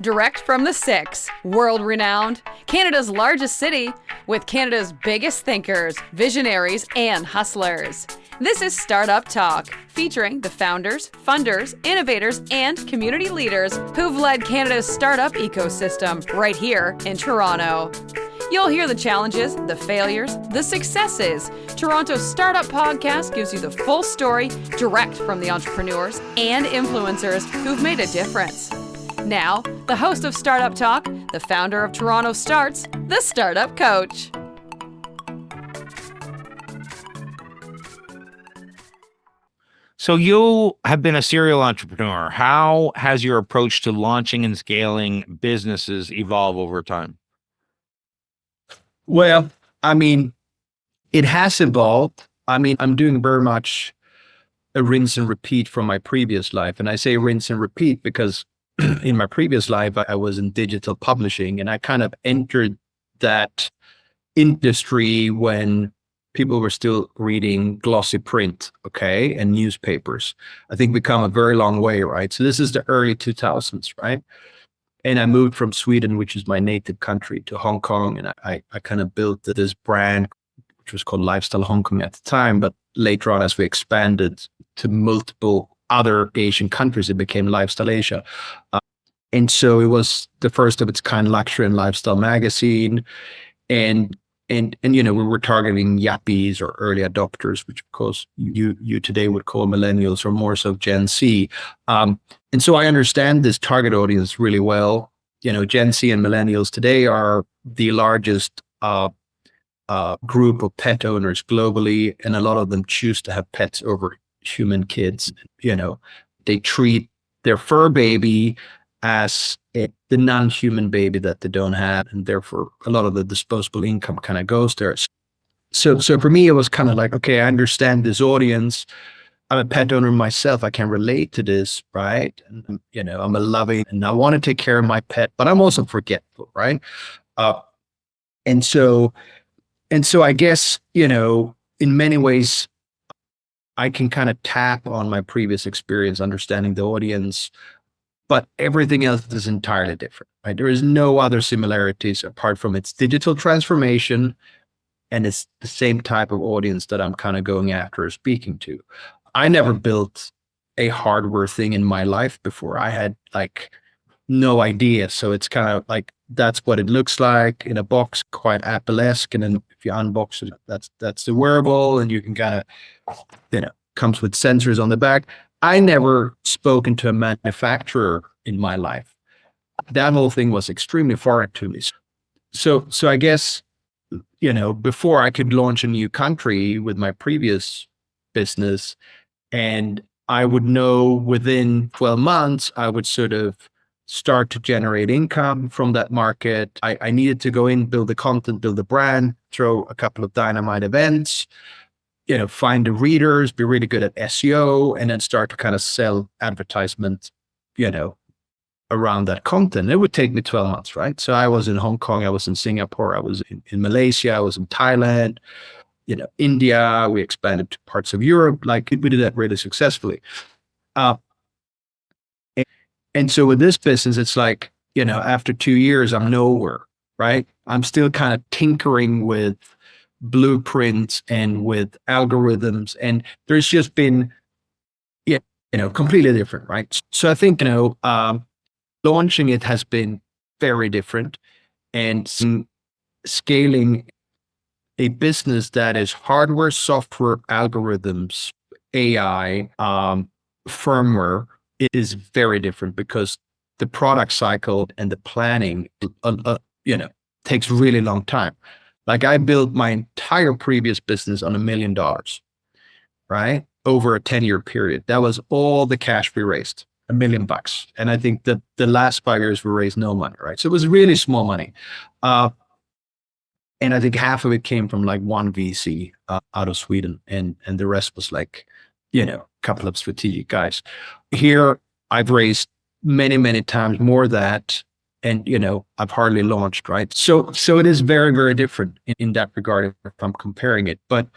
Direct from the Six, world-renowned, Canada's largest city, with Canada's biggest thinkers, visionaries, and hustlers. This is Startup Talk, featuring the founders, funders, innovators, and community leaders who've led Canada's startup ecosystem right here in Toronto. You'll hear the challenges, the failures, the successes. Toronto's Startup Podcast gives you the full story direct from the entrepreneurs and influencers who've made a difference. Now, the host of Startup Talk, the founder of TorontoStarts, the Startup Coach. So you have been a serial entrepreneur. How has your approach to launching and scaling businesses evolved over time? Well, it has evolved. I'm doing very much a rinse and repeat from my previous life. And I say rinse and repeat because in my previous life, I was in digital publishing, and I kind of entered that industry when people were still reading glossy print, and newspapers. I think we come a very long way, right? So this is the early 2000s, right? And I moved from Sweden, which is my native country, to Hong Kong, and I kind of built this brand, which was called Lifestyle Hong Kong at the time. But later on, as we expanded to multiple other Asian countries, it became Lifestyle Asia. And so it was the first of its kind luxury and lifestyle magazine. And we were targeting yappies or early adopters, which of course you today would call millennials or more so Gen Z. And so I understand this target audience really well. Gen Z and millennials today are the largest group of pet owners globally, and a lot of them choose to have pets over human kids. They treat their fur baby as the non-human baby that they don't have, and therefore a lot of the disposable income kind of goes there. So for me, it was kind of like, okay, I understand this audience. I'm a pet owner myself. I can relate to this, right? And, I'm a loving, and I want to take care of my pet, but I'm also forgetful, right? And so I guess, in many ways, I can kind of tap on my previous experience, understanding the audience, but everything else is entirely different, right? There is no other similarities apart from its digital transformation, and it's the same type of audience that I'm kind of going after or speaking to. I never built a hardware thing in my life before. I had no idea. So it's kind of like, that's what it looks like in a box, quite Apple-esque. And then if you unbox it, that's the wearable, and you can kind of, comes with sensors on the back. I never spoken to a manufacturer in my life. That whole thing was extremely foreign to me. So I guess, before I could launch a new country with my previous business, and I would know within 12 months, I would sort of start to generate income from that market. I needed to go in, build the content, build the brand, throw a couple of dynamite events, find the readers, be really good at SEO, and then start to kind of sell advertisement, around that content. It would take me 12 months, right? So I was in Hong Kong, I was in Singapore, I was in Malaysia, I was in Thailand, India. We expanded to parts of Europe. We did that really successfully. And so with this business, it's like, after 2 years, I'm nowhere, right? I'm still kind of tinkering with blueprints and with algorithms, and there's just been, completely different, right? So I think, launching it has been very different, and scaling a business that is hardware, software, algorithms, AI, firmware, is very different because the product cycle and the planning, takes really long time. I built my entire previous business on $1 million, right? Over a 10-year period. That was all the cash we raised, $1 million. And I think that the last 5 years we raised no money, right? So it was really small money. And I think half of it came from one VC out of Sweden. And the rest was a couple of strategic guys. Here, I've raised many, many times more that, and I've hardly launched, right? So it is very, very different in that regard if I'm comparing it. But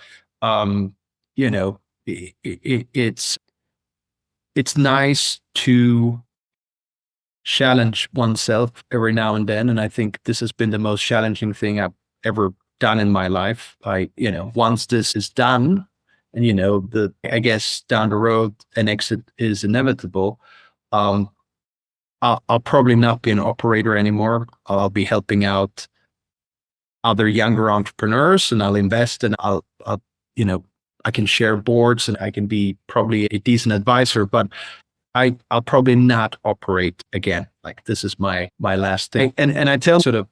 it's nice to challenge oneself every now and then. And I think this has been the most challenging thing I've ever done in my life. Once this is done, and I guess down the road an exit is inevitable. I'll probably not be an operator anymore. I'll be helping out other younger entrepreneurs, and I'll invest, and I can share boards, and I can be probably a decent advisor, but I'll probably not operate again. Like, this is my last thing. And I tell sort of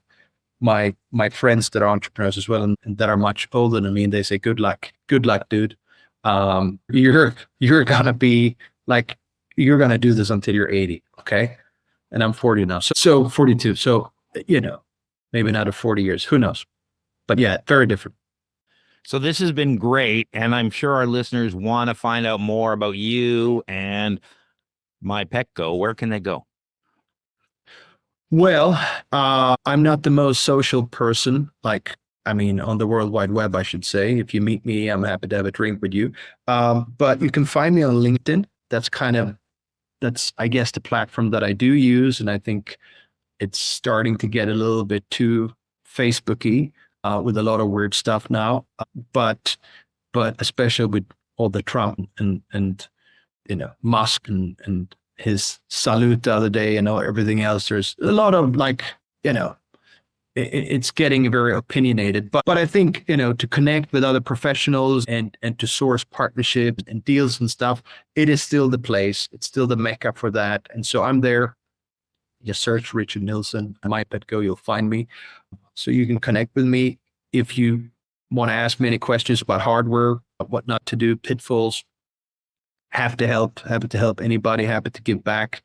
my friends that are entrepreneurs as well, and that are much older than me, and they say, good luck, dude. You're gonna be like, you're gonna do this until you're 80. Okay. And I'm 40 now. So 42. So, maybe another 40 years, who knows? But yeah, very different. So this has been great. And I'm sure our listeners want to find out more about you and MyPetGo. Where can they go? Well, I'm not the most social person, on the World Wide Web, I should say. If you meet me, I'm happy to have a drink with you. But you can find me on LinkedIn. That's, I guess, the platform that I do use. And I think it's starting to get a little bit too Facebooky with a lot of weird stuff now. But especially with all the Trump and Musk and his salute the other day and everything else, there's a lot of it's getting very opinionated. But I think, to connect with other professionals and to source partnerships and deals and stuff, it is still the place. It's still the mecca for that. And so I'm there. Just search Richard Nilsson, MyPetGo, you'll find me. So you can connect with me if you want to ask me any questions about hardware, what not to do, pitfalls. Happy to help anybody, happy to give back.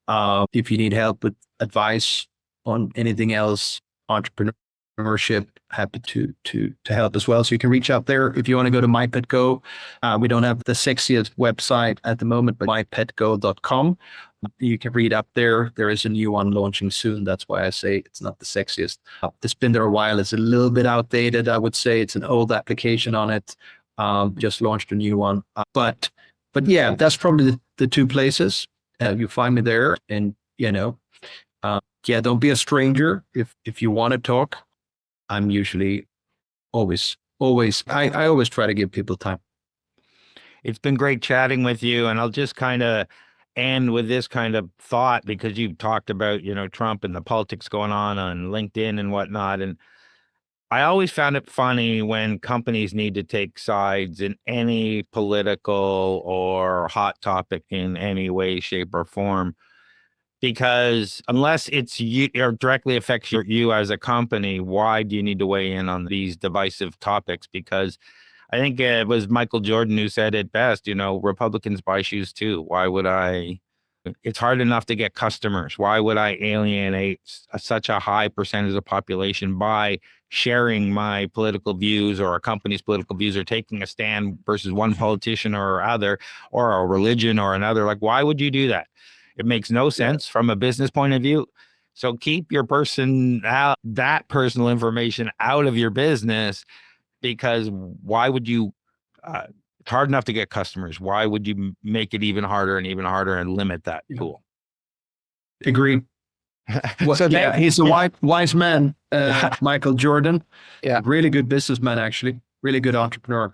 If you need help with advice on anything else, entrepreneurship, happy to help as well. So you can reach out there. If you want to go to MyPetGo, we don't have the sexiest website at the moment, but mypetgo.com. You can read up there. There is a new one launching soon. That's why I say it's not the sexiest. It's been there a while. It's a little bit outdated, I would say. It's an old application on it. Just launched a new one. But yeah, that's probably the two places. You find me there, and don't be a stranger if you want to talk. I'm usually always I always try to give people time. It's been great chatting with you, and I'll just kind of end with this kind of thought, because you've talked about, Trump and the politics going on LinkedIn and whatnot. And I always found it funny when companies need to take sides in any political or hot topic in any way, shape, or form. Because unless it's you or directly affects you as a company, why do you need to weigh in on these divisive topics? Because I think it was Michael Jordan who said it best, Republicans buy shoes too. Why would I? It's hard enough to get customers. Why would I alienate such a high percentage of the population by sharing my political views or a company's political views, or taking a stand versus one politician or other, or a religion or another? Like, why would you do that? It makes no sense from a business point of view. So keep your that personal information out of your business, because why would you, it's hard enough to get customers. Why would you make it even harder and limit that pool? Agree. He's a wise man, Michael Jordan. Yeah. Really good businessman, actually. Really good entrepreneur.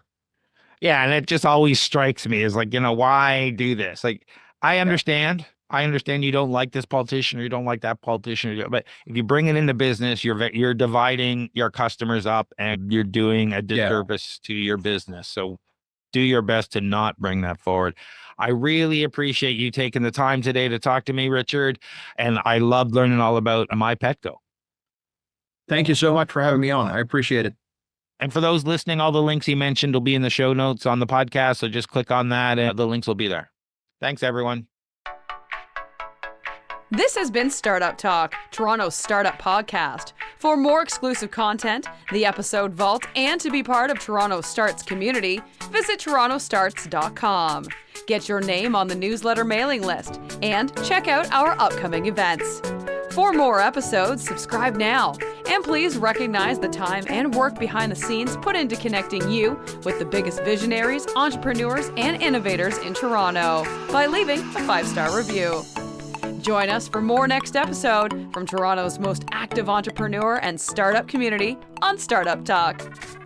Yeah. And it just always strikes me as like, why do this? Like, I understand you don't like this politician or you don't like that politician, but if you bring it into business, you're dividing your customers up and you're doing a disservice to your business. So do your best to not bring that forward. I really appreciate you taking the time today to talk to me, Richard. And I loved learning all about MyPetGo. Thank you so much for having me on. I appreciate it. And for those listening, all the links he mentioned will be in the show notes on the podcast. So just click on that and the links will be there. Thanks, everyone. This has been Startup Talk, Toronto's startup podcast. For more exclusive content, the episode vault, and to be part of TorontoStarts community, visit TorontoStarts.com. Get your name on the newsletter mailing list and check out our upcoming events. For more episodes, subscribe now. And please recognize the time and work behind the scenes put into connecting you with the biggest visionaries, entrepreneurs, and innovators in Toronto by leaving a 5-star review. Join us for more next episode from Toronto's most active entrepreneur and startup community on Startup Talk.